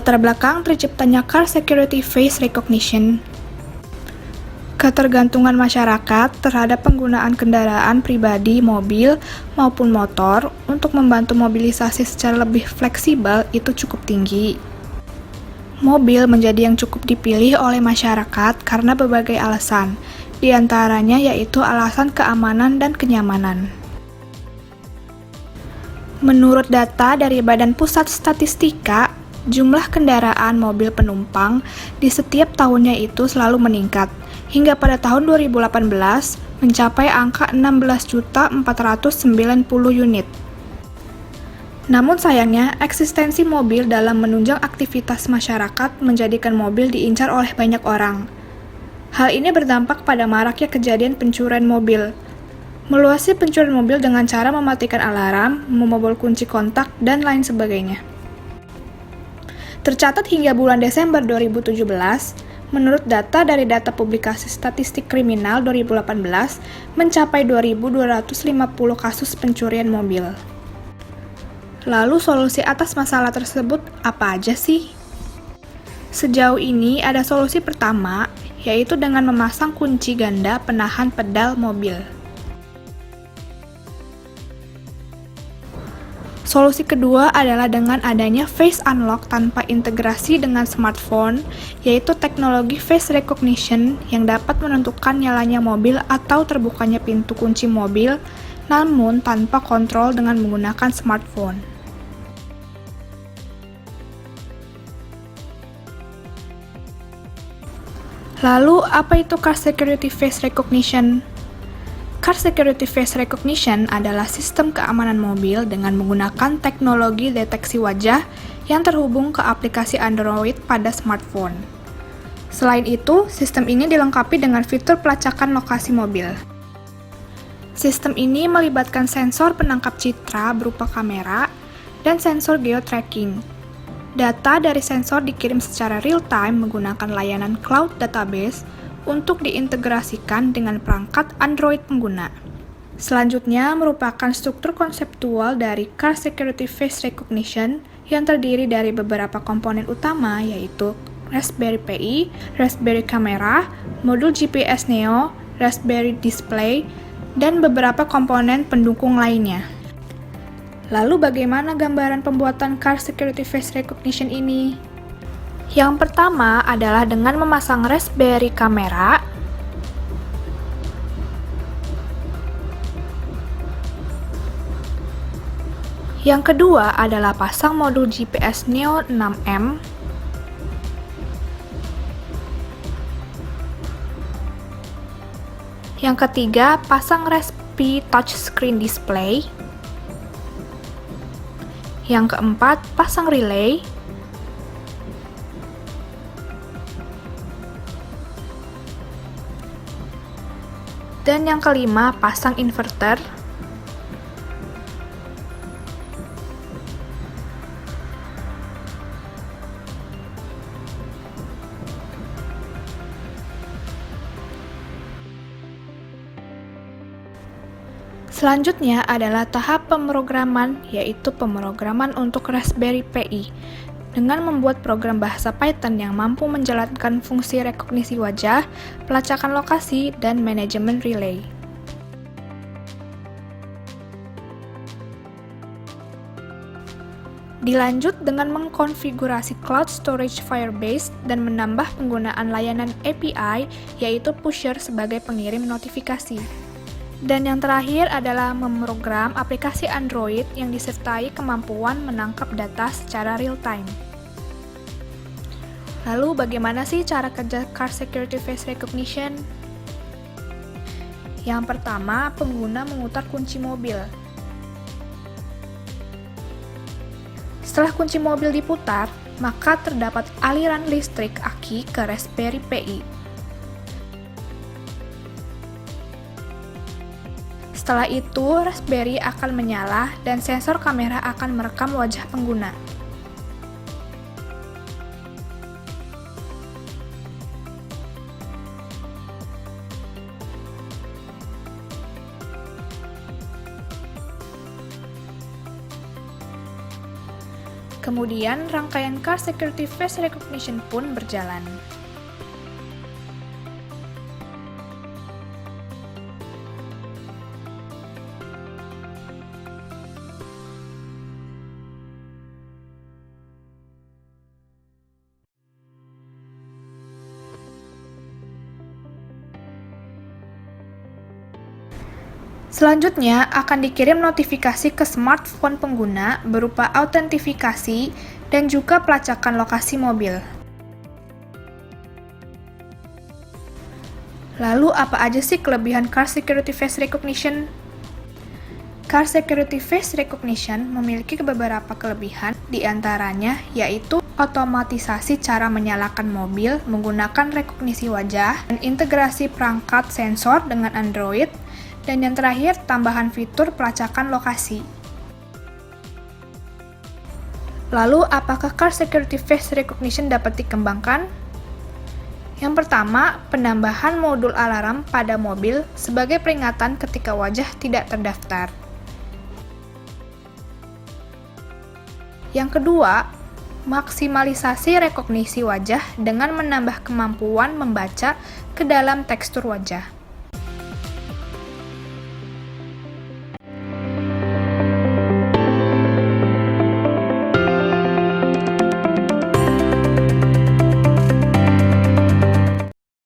Latar belakang terciptanya Car Security Face Recognition. Ketergantungan masyarakat terhadap penggunaan kendaraan pribadi, mobil, maupun motor untuk membantu mobilisasi secara lebih fleksibel itu cukup tinggi. Mobil menjadi yang cukup dipilih oleh masyarakat karena berbagai alasan, di antaranya yaitu alasan keamanan dan kenyamanan. Menurut data dari Badan Pusat Statistika, jumlah kendaraan mobil penumpang di setiap tahunnya itu selalu meningkat, hingga pada tahun 2018 mencapai angka 16.490 unit. Namun sayangnya, eksistensi mobil dalam menunjang aktivitas masyarakat menjadikan mobil diincar oleh banyak orang. Hal ini berdampak pada maraknya kejadian pencurian mobil. Meluasnya pencurian mobil dengan cara mematikan alarm, membobol kunci kontak, dan lain sebagainya. Tercatat hingga bulan Desember 2017, menurut data dari data publikasi statistik kriminal 2018, mencapai 2.250 kasus pencurian mobil. Lalu solusi atas masalah tersebut apa aja sih? Sejauh ini ada solusi pertama, yaitu dengan memasang kunci ganda penahan pedal mobil. Solusi kedua adalah dengan adanya face unlock tanpa integrasi dengan smartphone, yaitu teknologi face recognition yang dapat menentukan nyalanya mobil atau terbukanya pintu kunci mobil, namun tanpa kontrol dengan menggunakan smartphone. Lalu, apa itu Car Security Face Recognition? Car Security Face Recognition adalah sistem keamanan mobil dengan menggunakan teknologi deteksi wajah yang terhubung ke aplikasi Android pada smartphone. Selain itu, sistem ini dilengkapi dengan fitur pelacakan lokasi mobil. Sistem ini melibatkan sensor penangkap citra berupa kamera dan sensor geo-tracking. Data dari sensor dikirim secara real-time menggunakan layanan cloud database untuk diintegrasikan dengan perangkat Android pengguna. Selanjutnya merupakan struktur konseptual dari Car Security Face Recognition yang terdiri dari beberapa komponen utama yaitu Raspberry Pi, Raspberry Camera, modul GPS Neo, Raspberry Display, dan beberapa komponen pendukung lainnya. Lalu bagaimana gambaran pembuatan Car Security Face Recognition ini? Yang pertama adalah dengan memasang Raspberry Camera, yang kedua adalah pasang modul GPS Neo 6M, yang ketiga pasang Raspi Touchscreen Display, yang keempat pasang relay, dan yang kelima, pasang inverter. Selanjutnya adalah tahap pemrograman, yaitu pemrograman untuk Raspberry Pi. Dengan membuat program bahasa Python yang mampu menjalankan fungsi rekognisi wajah, pelacakan lokasi, dan manajemen relay. Dilanjut dengan mengkonfigurasi Cloud Storage Firebase dan menambah penggunaan layanan API, yaitu Pusher sebagai pengirim notifikasi. Dan yang terakhir adalah memprogram aplikasi Android yang disertai kemampuan menangkap data secara real-time. Lalu bagaimana sih cara kerja Car Security Face Recognition? Yang pertama, pengguna memutar kunci mobil. Setelah kunci mobil diputar, maka terdapat aliran listrik aki ke Raspberry Pi. Setelah itu, Raspberry akan menyala dan sensor kamera akan merekam wajah pengguna. Kemudian, rangkaian Car Security Face Recognition pun berjalan. Selanjutnya, akan dikirim notifikasi ke smartphone pengguna berupa autentifikasi dan juga pelacakan lokasi mobil. Lalu, apa aja sih kelebihan Car Security Face Recognition? Car Security Face Recognition memiliki beberapa kelebihan, diantaranya yaitu otomatisasi cara menyalakan mobil menggunakan rekognisi wajah, dan integrasi perangkat sensor dengan Android, dan yang terakhir, tambahan fitur pelacakan lokasi. Lalu, apakah Car Security Face Recognition dapat dikembangkan? Yang pertama, penambahan modul alarm pada mobil sebagai peringatan ketika wajah tidak terdaftar. Yang kedua, maksimalisasi rekognisi wajah dengan menambah kemampuan membaca ke dalam tekstur wajah.